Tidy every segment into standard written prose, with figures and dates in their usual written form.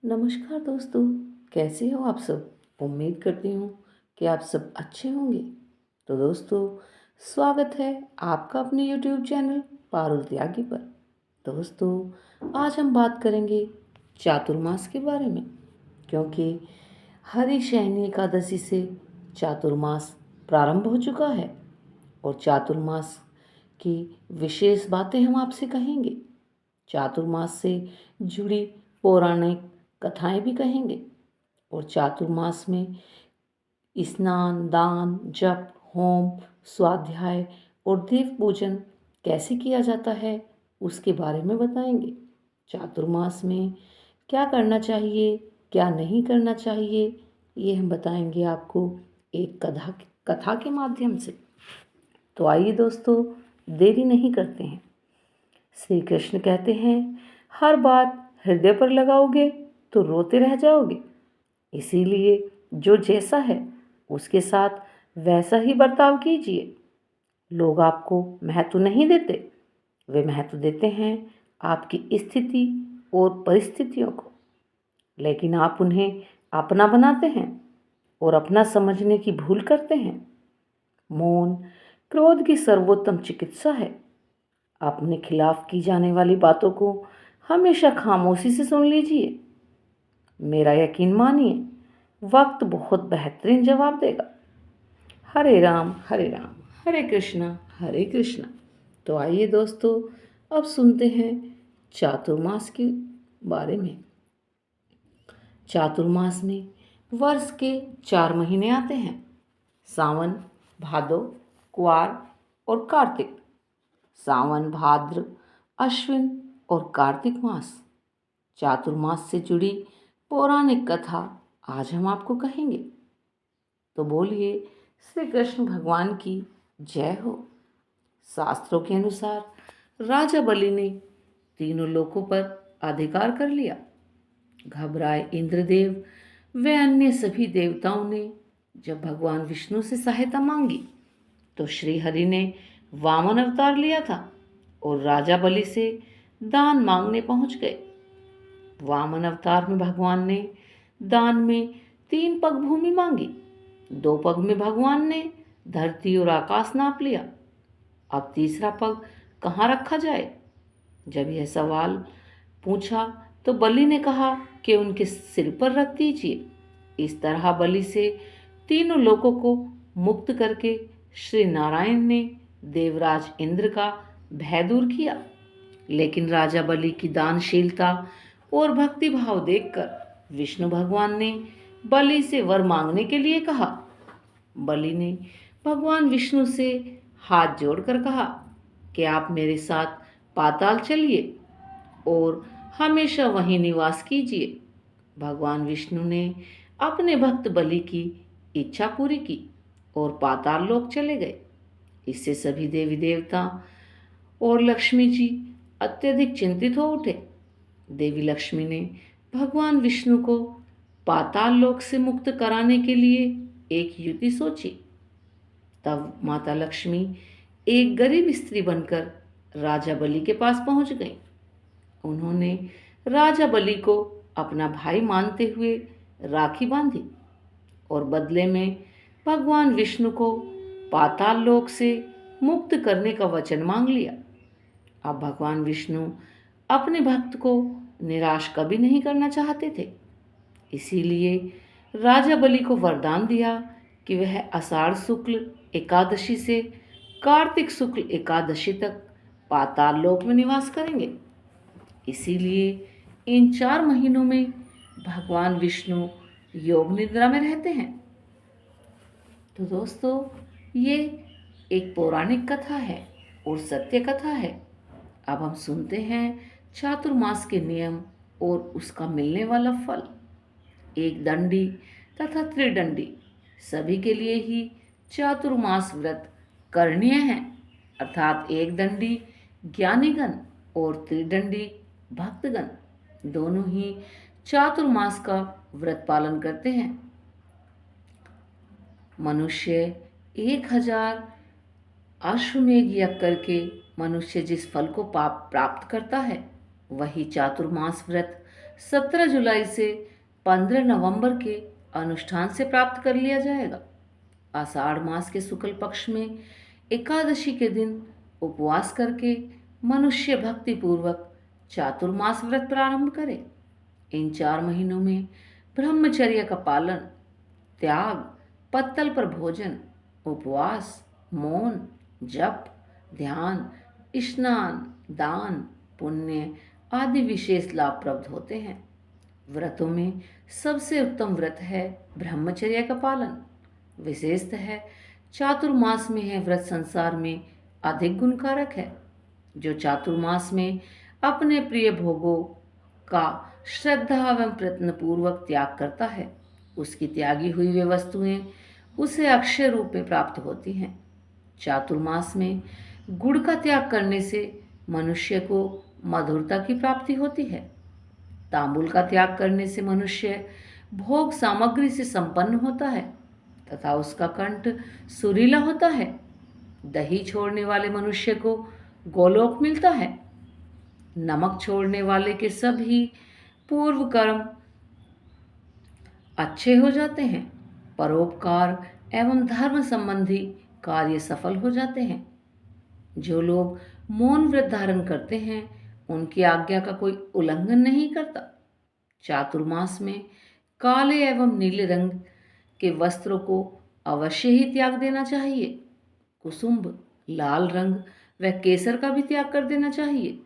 नमस्कार दोस्तों, कैसे हो आप सब? उम्मीद करती हूँ कि आप सब अच्छे होंगे। तो दोस्तों, स्वागत है आपका अपने YouTube चैनल पारुल त्यागी पर। दोस्तों, आज हम बात करेंगे चातुर्मास के बारे में, क्योंकि हरिशयनी एकादशी से चातुर्मास प्रारंभ हो चुका है और चातुर्मास की विशेष बातें हम आपसे कहेंगे। चातुर्मास से जुड़ी पौराणिक कथाएं भी कहेंगे और चातुर्मास में स्नान, दान, जप, होम, स्वाध्याय और देव पूजन कैसे किया जाता है उसके बारे में बताएंगे। चातुर्मास में क्या करना चाहिए, क्या नहीं करना चाहिए, ये हम बताएंगे आपको एक कथा के माध्यम से। तो आइए दोस्तों, देरी नहीं करते हैं। श्री कृष्ण कहते हैं, हर बात हृदय पर लगाओगे तो रोते रह जाओगे। इसीलिए जो जैसा है उसके साथ वैसा ही बर्ताव कीजिए। लोग आपको महत्व नहीं देते, वे महत्व देते हैं आपकी स्थिति और परिस्थितियों को। लेकिन आप उन्हें अपना बनाते हैं और अपना समझने की भूल करते हैं। मौन क्रोध की सर्वोत्तम चिकित्सा है। अपने खिलाफ की जाने वाली बातों को हमेशा खामोशी से सुन लीजिए। मेरा यकीन मानिए, वक्त बहुत बेहतरीन जवाब देगा। हरे राम हरे राम, हरे कृष्णा। तो आइए दोस्तों, अब सुनते हैं चातुर्मास के बारे में। चातुर्मास में वर्ष के 4 महीने आते हैं: सावन, भादो, कुआर और कार्तिक। सावन, भाद्र, अश्विन और कार्तिक मास। चातुर्मास से जुड़ी पौराणिक कथा आज हम आपको कहेंगे। तो बोलिए श्री कृष्ण भगवान की जय हो। शास्त्रों के अनुसार राजा बलि ने तीनों लोकों पर अधिकार कर लिया। घबराए इंद्रदेव व अन्य सभी देवताओं ने जब भगवान विष्णु से सहायता मांगी तो श्री हरि ने वामन अवतार लिया था और राजा बलि से दान मांगने पहुंच गए। वामन अवतार में भगवान ने दान में 3 पग भूमि मांगी। 2 पग में भगवान ने धरती और आकाश नाप लिया। अब तीसरा पग कहाँ रखा जाए? जब यह सवाल पूछा तो बलि ने कहा कि उनके सिर पर रख दीजिए। इस तरह बलि से तीनों लोगों को मुक्त करके श्री नारायण ने देवराज इंद्र का भय दूर किया। लेकिन राजा बलि की दानशीलता और भक्ति भाव देखकर विष्णु भगवान ने बलि से वर मांगने के लिए कहा। बलि ने भगवान विष्णु से हाथ जोड़कर कहा कि आप मेरे साथ पाताल चलिए और हमेशा वहीं निवास कीजिए। भगवान विष्णु ने अपने भक्त बलि की इच्छा पूरी की और पाताल लोक चले गए। इससे सभी देवी देवता और लक्ष्मी जी अत्यधिक चिंतित हो उठे। देवी लक्ष्मी ने भगवान विष्णु को पाताल लोक से मुक्त कराने के लिए एक युक्ति सोची। तब माता लक्ष्मी एक गरीब स्त्री बनकर राजा बलि के पास पहुंच गई। उन्होंने राजा बलि को अपना भाई मानते हुए राखी बांधी और बदले में भगवान विष्णु को पाताल लोक से मुक्त करने का वचन मांग लिया। अब भगवान विष्णु अपने भक्त को निराश कभी नहीं करना चाहते थे। इसीलिए राजा बलि को वरदान दिया कि वह आषाढ़ शुक्ल एकादशी से कार्तिक शुक्ल एकादशी तक पाताल लोक में निवास करेंगे। इसीलिए इन 4 महीनों में भगवान विष्णु योग निद्रा में रहते हैं। तो दोस्तों, ये एक पौराणिक कथा है और सत्य कथा है। अब हम सुनते हैं चातुर्मास के नियम और उसका मिलने वाला फल। एक दंडी तथा त्रिदंडी सभी के लिए ही चातुर्मास व्रत करणीय है। अर्थात एक दंडी ज्ञानीगण और त्रिदंडी भक्तगण दोनों ही चातुर्मास का व्रत पालन करते हैं। मनुष्य 1000 अश्वमेघ यज्ञ करके मनुष्य जिस फल को पाप प्राप्त करता है, वही चातुर्मास व्रत 17 जुलाई से 15 नवंबर के अनुष्ठान से प्राप्त कर लिया जाएगा। आषाढ़ मास के शुक्ल पक्ष में एकादशी के दिन उपवास करके मनुष्य भक्ति पूर्वक चातुर्मास व्रत प्रारंभ करे। इन 4 महीनों में ब्रह्मचर्य का पालन, त्याग, पत्तल पर भोजन, उपवास, मौन, जप, ध्यान, स्नान, दान, पुण्य आदि विशेष लाभ प्राप्त होते हैं। व्रतों में सबसे उत्तम व्रत है ब्रह्मचर्य का पालन। विशेषतः चातुर्मास में है व्रत संसार में अधिक गुणकारक है। जो चातुर्मास में अपने प्रिय भोगों का श्रद्धा एवं प्रयत्न पूर्वक त्याग करता है, उसकी त्यागी हुई वे वस्तुएं उसे अक्षय रूप में प्राप्त होती हैं। चातुर्मास में गुड़ का त्याग करने से मनुष्य को मधुरता की प्राप्ति होती है। तांबुल का त्याग करने से मनुष्य भोग सामग्री से संपन्न होता है तथा उसका कंठ सुरीला होता है। दही छोड़ने वाले मनुष्य को गोलोक मिलता है। नमक छोड़ने वाले के सभी पूर्व कर्म अच्छे हो जाते हैं। परोपकार एवं धर्म संबंधी कार्य सफल हो जाते हैं। जो लोग मौन व्रत धारण करते हैं उनकी आज्ञा का कोई उल्लंघन नहीं करता। चातुर्मास में काले एवं नीले रंग के वस्त्रों को अवश्य ही त्याग देना चाहिए। कुसुम्भ, लाल रंग व केसर का भी त्याग कर देना चाहिए।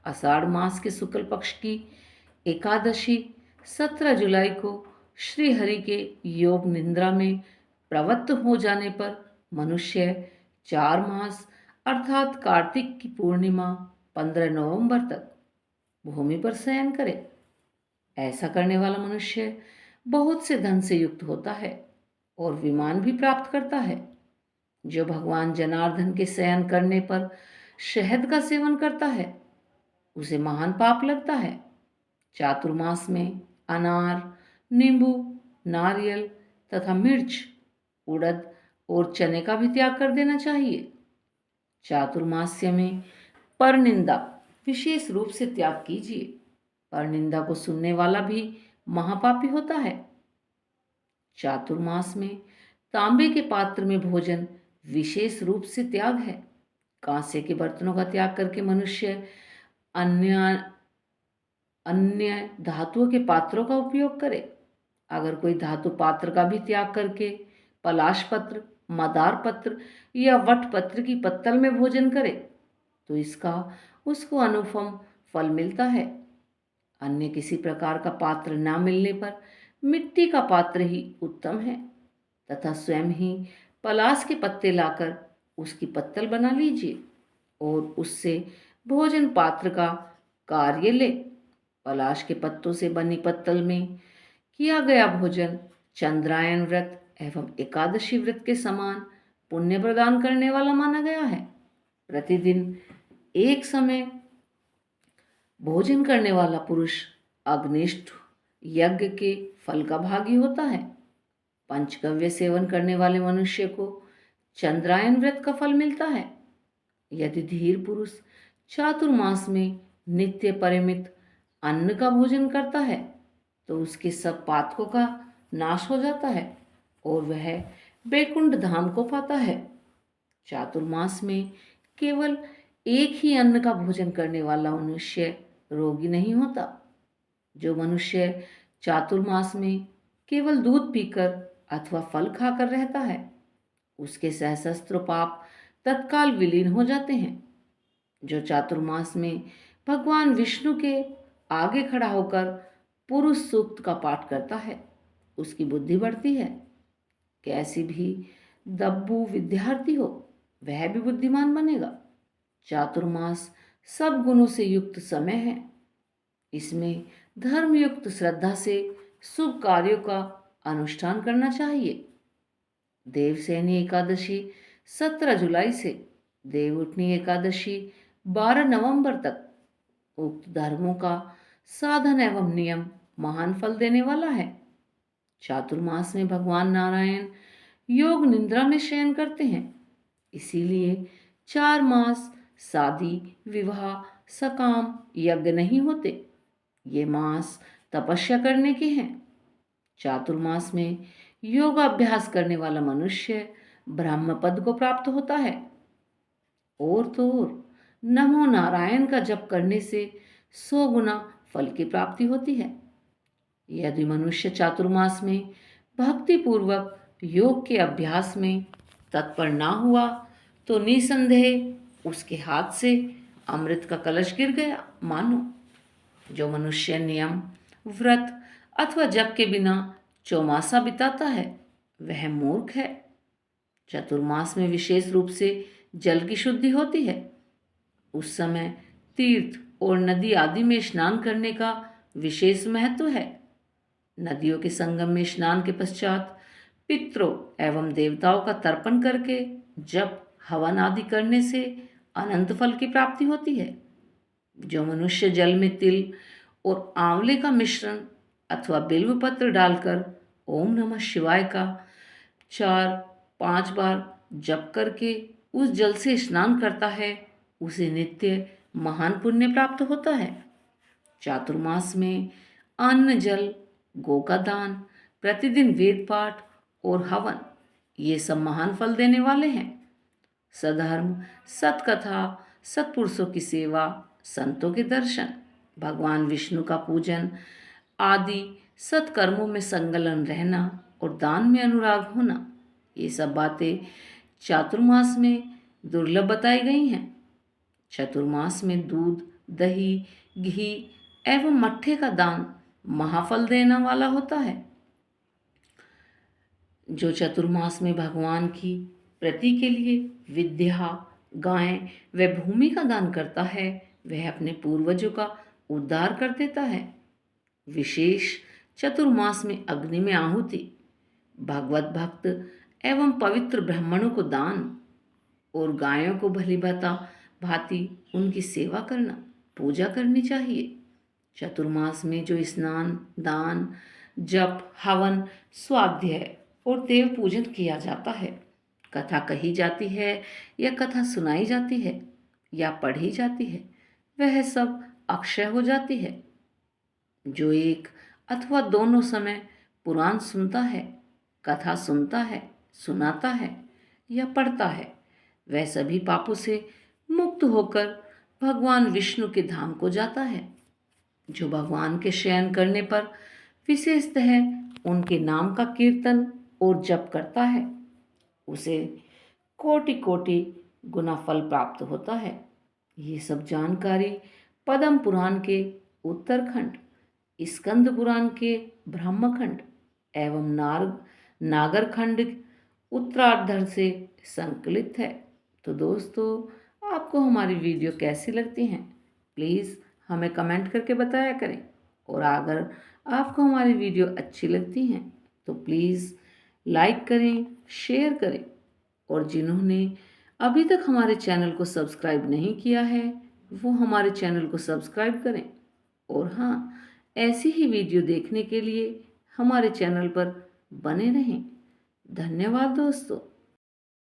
आषाढ़ मास के शुक्ल पक्ष की एकादशी 17 जुलाई को श्री हरि के योग निद्रा में प्रवृत्त हो जाने पर मनुष्य 4 मास अर्थात कार्तिक की पूर्णिमा 15 नवंबर तक भूमि पर शयन करे। ऐसा करने वाला मनुष्य बहुत से धन से युक्त होता है और विमान भी प्राप्त करता है। जो भगवान जनार्दन के शयन करने पर शहद का सेवन करता है उसे महान पाप लगता है। चातुर्मास में अनार, नींबू, नारियल तथा मिर्च, उड़द और चने का भी त्याग कर देना चाहिए। चातुर्मास्य में परनिंदा विशेष रूप से त्याग कीजिए। परनिंदा को सुनने वाला भी महापापी होता है। चातुर्मास में तांबे के पात्र में भोजन विशेष रूप से त्याग है। कांसे के बर्तनों का त्याग करके मनुष्य अन्य अन्य धातुओं के पात्रों का उपयोग करे। अगर कोई धातु पात्र का भी त्याग करके पलाश पत्र, मदार पत्र या वट पत्र की पत्तल में भोजन करे तो इसका उसको अनुपम फल मिलता है। अन्य किसी प्रकार का पात्र ना मिलने पर मिट्टी का पात्र ही उत्तम है तथा स्वयं ही पलाश के पत्ते लाकर उसकी पत्तल बना लीजिए और उससे भोजन पात्र का कार्य ले। पलाश के पत्तों से बनी पत्तल में किया गया भोजन चंद्रायन व्रत एवं एकादशी व्रत के समान पुण्य प्रदान करने वाला माना गया है। प्रतिदिन एक समय भोजन करने वाला पुरुष अग्निष्ठ यज्ञ के फल का भागी होता है। पंचगव्य सेवन करने वाले मनुष्य को चंद्रायन व्रत का फल मिलता है। यदि धीर पुरुष चातुर्मास में नित्य परिमित अन्न का भोजन करता है तो उसके सब पातकों का नाश हो जाता है और वह बैकुंठ धाम को पाता है। चातुर्मास में केवल एक ही अन्न का भोजन करने वाला मनुष्य रोगी नहीं होता। जो मनुष्य चातुर्मास में केवल दूध पीकर अथवा फल खाकर रहता है उसके सहस्त्र पाप तत्काल विलीन हो जाते हैं। जो चातुर्मास में भगवान विष्णु के आगे खड़ा होकर पुरुष सूक्त का पाठ करता है उसकी बुद्धि बढ़ती है। कैसी भी दब्बू विद्यार्थी हो वह भी बुद्धिमान बनेगा। चातुर्मास सब गुणों से युक्त समय है। इसमें धर्मयुक्त श्रद्धा से शुभ कार्यों का अनुष्ठान करना चाहिए। देवसैनी एकादशी 17 जुलाई से देवउठनी एकादशी 12 नवंबर तक उक्त धर्मों का साधन एवं नियम महान फल देने वाला है। चातुर्मास में भगवान नारायण योग निद्रा में शयन करते हैं। इसीलिए 4 मास शादी, विवाह, सकाम, यज्ञ नहीं होते। ये मास तपस्या करने के हैं। चातुर्मास में योगाभ्यास करने वाला मनुष्य ब्रह्म पद को प्राप्त होता है। और तो और नमो नारायण का जप करने से 100 गुना फल की प्राप्ति होती है। यदि मनुष्य चातुर्मास में भक्ति पूर्वक योग के अभ्यास में तत्पर ना हुआ तो निसंदेह उसके हाथ से अमृत का कलश गिर गया मानो। जो मनुष्य नियम, व्रत अथवा जप के बिना चौमासा बिताता है वह मूर्ख है। चतुर्मास में विशेष रूप से जल की शुद्धि होती है। उस समय तीर्थ और नदी आदि में स्नान करने का विशेष महत्व है। नदियों के संगम में स्नान के पश्चात पितरों एवं देवताओं का तर्पण करके जप हवन आदि करने से अनंत फल की प्राप्ति होती है। जो मनुष्य जल में तिल और आंवले का मिश्रण अथवा बिल्व पत्र डालकर ओम नमः शिवाय का 4-5 बार जप करके उस जल से स्नान करता है उसे नित्य महान पुण्य प्राप्त होता है। चातुर्मास में अन्न, जल, गो का दान, प्रतिदिन वेद पाठ और हवन ये सब महान फल देने वाले हैं। सधर्म, सत्कथा, सत्पुरुषों की सेवा, संतों के दर्शन, भगवान विष्णु का पूजन आदि सत्कर्मों में संलग्न रहना और दान में अनुराग होना ये सब बातें चातुर्मास में दुर्लभ बताई गई हैं। चतुर्मास में दूध, दही, घी एवं मट्ठे का दान महाफल देने वाला होता है। जो चतुर्मास में भगवान की प्रीति के लिए विद्या, गाय व भूमि का दान करता है वह अपने पूर्वजों का उद्धार कर देता है। विशेष चतुर्मास में अग्नि में आहुति, भगवत भक्त एवं पवित्र ब्राह्मणों को दान और गायों को भली भांति उनकी सेवा करना, पूजा करनी चाहिए। चतुर्मास में जो स्नान, दान, जप, हवन, स्वाध्याय और देव पूजन किया जाता है, कथा कही जाती है या कथा सुनाई जाती है या पढ़ी जाती है, वह सब अक्षय हो जाती है। जो एक अथवा दोनों समय पुराण सुनता है, कथा सुनता है, सुनाता है या पढ़ता है, वह सभी पापों से मुक्त होकर भगवान विष्णु के धाम को जाता है। जो भगवान के शयन करने पर विशेषतः उनके नाम का कीर्तन और जप करता है उसे कोटि कोटि गुना फल प्राप्त होता है। ये सब जानकारी पद्म पुराण के उत्तरखंड, स्कंद पुराण के ब्रह्मखंड एवं नागरखंड उत्तरार्धर से संकलित है। तो दोस्तों, आपको हमारी वीडियो कैसी लगती हैं प्लीज़ हमें कमेंट करके बताया करें। और अगर आपको हमारी वीडियो अच्छी लगती हैं तो प्लीज़ लाइक करें, शेयर करें और जिन्होंने अभी तक हमारे चैनल को सब्सक्राइब नहीं किया है वो हमारे चैनल को सब्सक्राइब करें। और हाँ, ऐसी ही वीडियो देखने के लिए हमारे चैनल पर बने रहें। धन्यवाद दोस्तों।